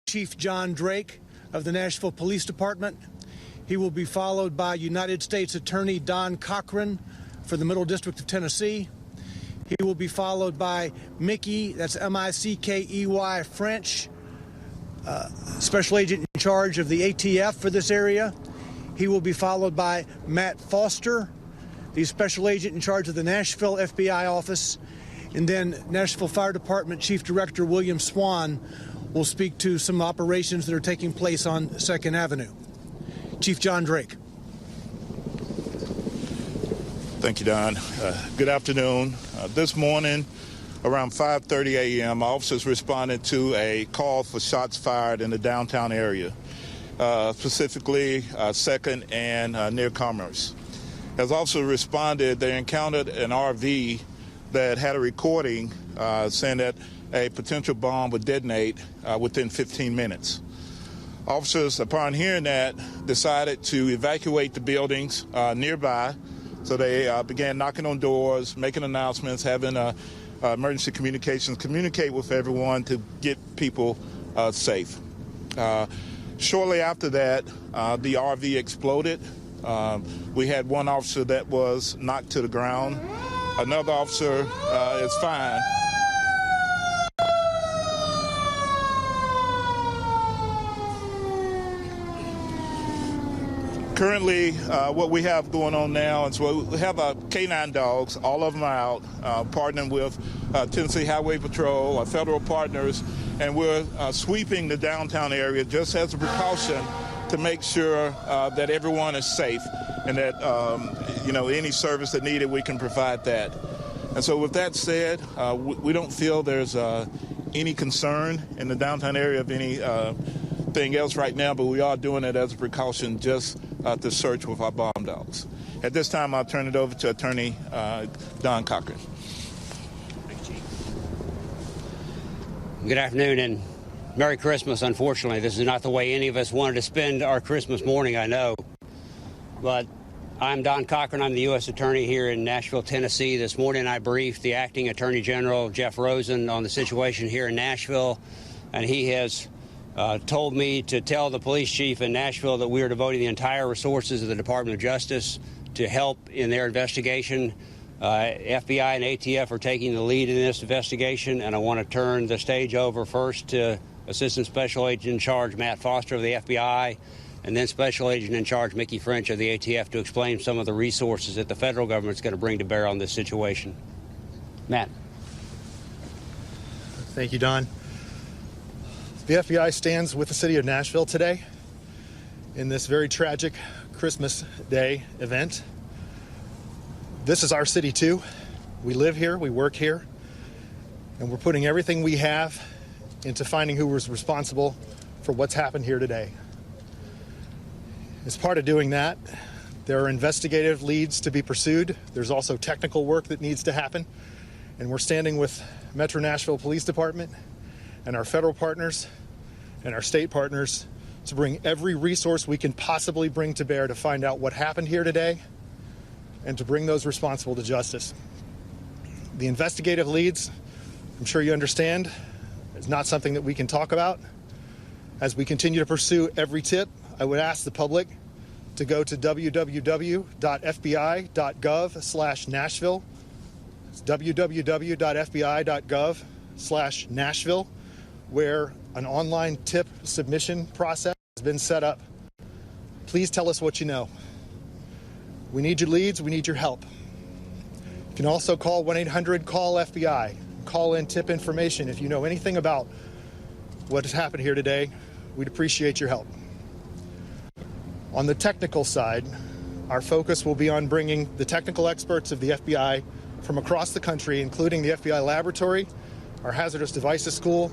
Chief John Drake of the Nashville Police Department. He will be followed by United States Attorney Don Cochran for the Middle District of Tennessee. He will be followed by Mickey, that's M-I-C-K-E-Y, French, Special Agent in charge of the ATF for this area. He will be followed by Matt Foster, the Special Agent in charge of the Nashville FBI office. And then Nashville Fire Department Chief Director William Swan will speak to some operations that are taking place on 2nd Avenue. Chief John Drake. Thank you, Don. Good afternoon. This morning, around 5:30 a.m., officers responded to a call for shots fired in the downtown area, specifically 2nd and near Commerce. As officers responded, they encountered an RV that had a recording saying that a potential bomb would detonate within 15 minutes. Officers, upon hearing that, decided to evacuate the buildings nearby. So they began knocking on doors, making announcements, having emergency communications, communicate with everyone to get people safe. Shortly after that, the RV exploded. We had one officer that was knocked to the ground. Another officer is fine. Currently, what we have going on now is we have K9 dogs. All of them are out, partnering with Tennessee Highway Patrol, our federal partners, and we're sweeping the downtown area just as a precaution to make sure that everyone is safe and that, any service that needed, we can provide that. And so with that said, we don't feel there's any concern in the downtown area of anything else right now, but we are doing it as a precaution just to search with our bomb dogs. At this time, I'll turn it over to Attorney Don Cochran. Good afternoon and Merry Christmas. Unfortunately, this is not the way any of us wanted to spend our Christmas morning, I know. But I'm Don Cochran. I'm the U.S. Attorney here in Nashville, Tennessee. This morning I briefed the Acting Attorney General, Jeff Rosen, on the situation here in Nashville, and he has told me to tell the police chief in Nashville that we are devoting the entire resources of the Department of Justice to help in their investigation. FBI and ATF are taking the lead in this investigation, and I want to turn the stage over first to Assistant Special Agent in Charge Matt Foster of the FBI, and then Special Agent in Charge Mickey French of the ATF to explain some of the resources that the federal government is going to bring to bear on this situation. Matt. Thank you, Don. The FBI stands with the city of Nashville today in this very tragic Christmas Day event. This is our city too. We live here, we work here, and we're putting everything we have into finding who was responsible for what's happened here today. As part of doing that, there are investigative leads to be pursued. There's also technical work that needs to happen, and we're standing with Metro Nashville Police Department and our federal partners and our state partners to bring every resource we can possibly bring to bear to find out what happened here today and to bring those responsible to justice. The investigative leads, I'm sure you understand, is not something that we can talk about. As we continue to pursue every tip, I would ask the public to go to www.fbi.gov/Nashville. It's www.fbi.gov/Nashville, where an online tip submission process has been set up. Please tell us what you know. We need your leads, we need your help. You can also call 1-800-CALL-FBI. Call in tip information if you know anything about what has happened here today. We'd appreciate your help. On the technical side, our focus will be on bringing the technical experts of the FBI from across the country, including the FBI laboratory, our hazardous devices school,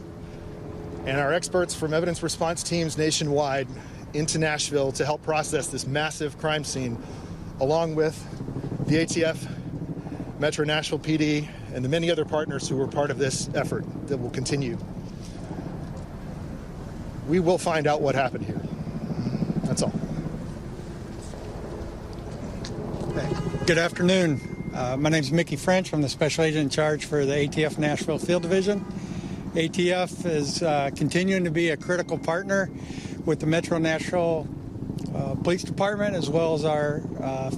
and our experts from evidence response teams nationwide into Nashville to help process this massive crime scene, along with the ATF, Metro Nashville PD, and the many other partners who were part of this effort that will continue. We will find out what happened here. That's all. Good afternoon. My name is Mickey French. I'm the Special Agent in charge for the ATF Nashville Field Division. ATF is continuing to be a critical partner with the Metro Nashville Police Department as well as our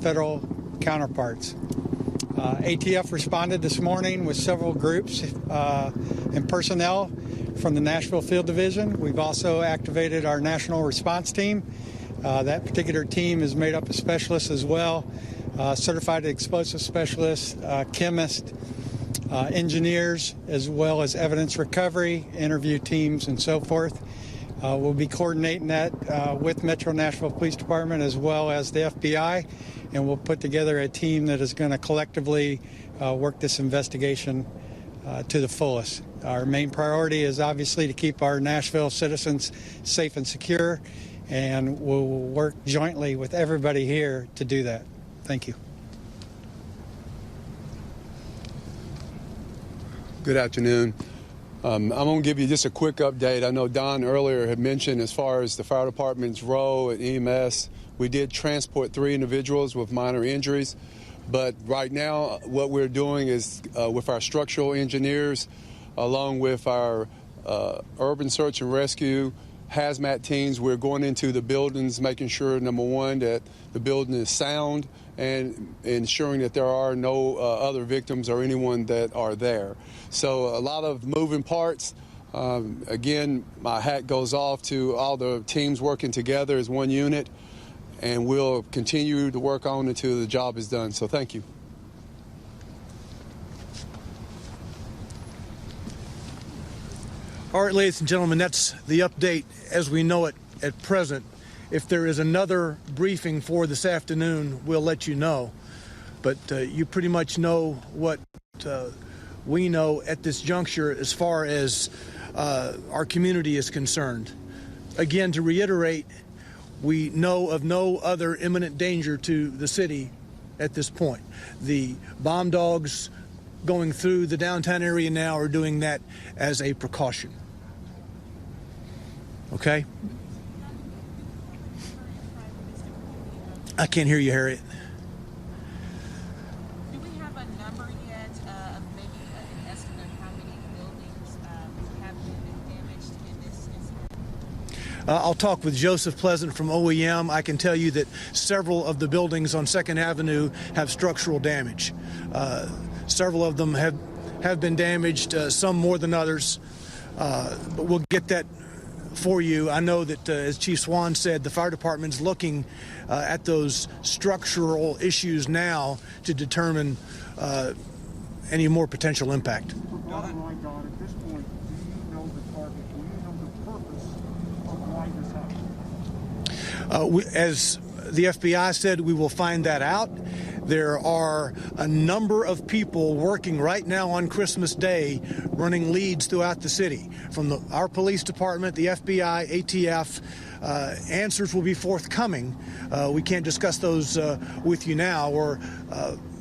federal counterparts. ATF responded this morning with several groups and personnel from the Nashville Field Division. We've also activated our national response team. That particular team is made up of specialists as well, certified explosive specialists, chemists, engineers, as well as evidence recovery, interview teams, and so forth. We'll be coordinating that with Metro Nashville Police Department as well as the FBI, and we'll put together a team that is going to collectively work this investigation to the fullest. Our main priority is obviously to keep our Nashville citizens safe and secure, and we'll work jointly with everybody here to do that. Thank you. Good afternoon. I'm going to give you just a quick update. I know Don earlier had mentioned as far as the fire department's role at EMS, we did transport 3 individuals with minor injuries. But right now, what we're doing is with our structural engineers, along with our urban search and rescue, hazmat teams, we're going into the buildings, making sure, number one, that the building is sound and ensuring that there are no other victims or anyone that are there. So a lot of moving parts. Again, my hat goes off to all the teams working together as one unit, and we'll continue to work on until the job is done. So thank you. All right, ladies and gentlemen, that's the update as we know it at present. If there is another briefing for this afternoon, we'll let you know. But you pretty much know what we know at this juncture as far as our community is concerned. Again, to reiterate, we know of no other imminent danger to the city at this point. The bomb dogs going through the downtown area now are doing that as a precaution. Okay? I can't hear you, Harriet. Do we have a number yet of maybe an estimate of how many buildings have been damaged in this incident? I'll talk with Joseph Pleasant from OEM. I can tell you that several of the buildings on 2nd Avenue have structural damage. Several of them have been damaged, some more than others, but we'll get that for you. I know that, as Chief Swan said, the fire department's looking at those structural issues now to determine any more potential impact. At this point, do you know the target? Do you know the purpose of why this happened? As the FBI said, we will find that out. There are a number of people working right now on Christmas Day running leads throughout the city. From our police department, the FBI, ATF, answers will be forthcoming. We can't discuss those with you now or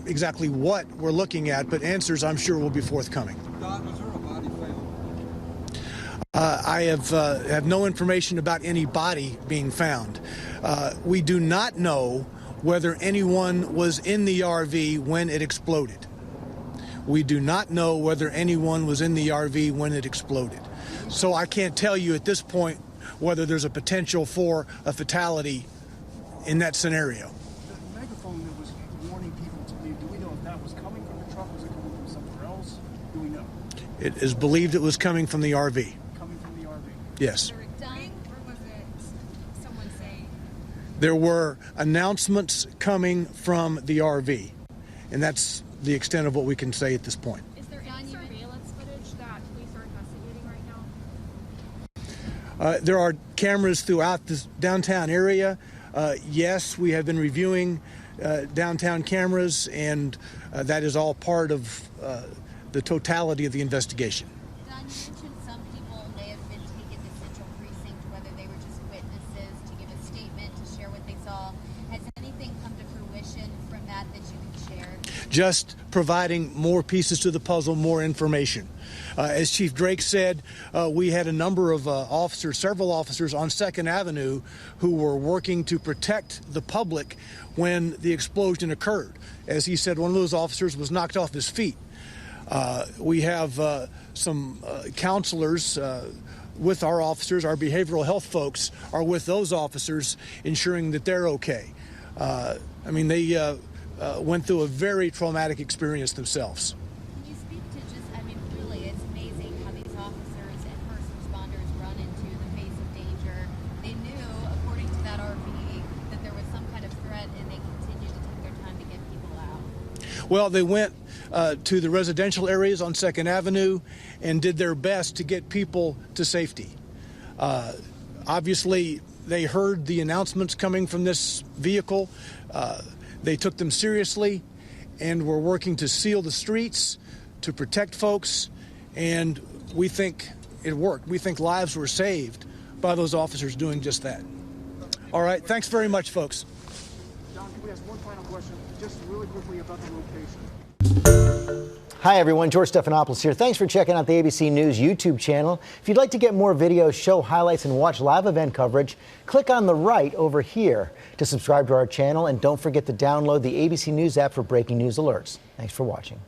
exactly what we're looking at, but answers I'm sure will be forthcoming. Don, was there a body found? I have no information about any body being found. We do not know whether anyone was in the RV when it exploded. We do not know whether anyone was in the RV when it exploded. So I can't tell you at this point whether there's a potential for a fatality in that scenario. The megaphone that was warning people to leave, do we know if that was coming from the truck? Was it coming from somewhere else? Do we know? It is believed it was coming from the RV. Coming from the RV? Yes. Or was it someone saying? There were announcements coming from the RV, and that's the extent of what we can say at this point. Is there any surveillance footage that police are investigating right now? There are cameras throughout this downtown area. Yes, we have been reviewing downtown cameras, and that is all part of the totality of the investigation. Don, you mentioned some people may have been taken to Central Precinct, whether they were just witnesses to give a statement, to share what they saw. Has anything come to fruition from that you can share? Just providing more pieces to the puzzle, more information. As Chief Drake said, we had a number of officers, several officers on 2nd Avenue who were working to protect the public when the explosion occurred. As he said, one of those officers was knocked off his feet. We have some counselors with our officers. Our behavioral health folks are with those officers, ensuring that they're okay. I mean, they went through a very traumatic experience themselves. Can you speak to just, I mean, really, it's amazing how these officers and first responders run into the face of danger. They knew, according to that RV, that there was some kind of threat, and they continued to take their time to get people out. Well, they went to the residential areas on 2nd Avenue and did their best to get people to safety. Obviously, they heard the announcements coming from this vehicle. They took them seriously and were working to seal the streets, to protect folks, and we think it worked. We think lives were saved by those officers doing just that. All right, thanks very much, folks. Don, can we ask one final question, just really quickly about the location? Hi, everyone. George Stephanopoulos here. Thanks for checking out the ABC News YouTube channel. If you'd like to get more videos, show highlights, and watch live event coverage, click on the right over here to subscribe to our channel. And don't forget to download the ABC News app for breaking news alerts. Thanks for watching.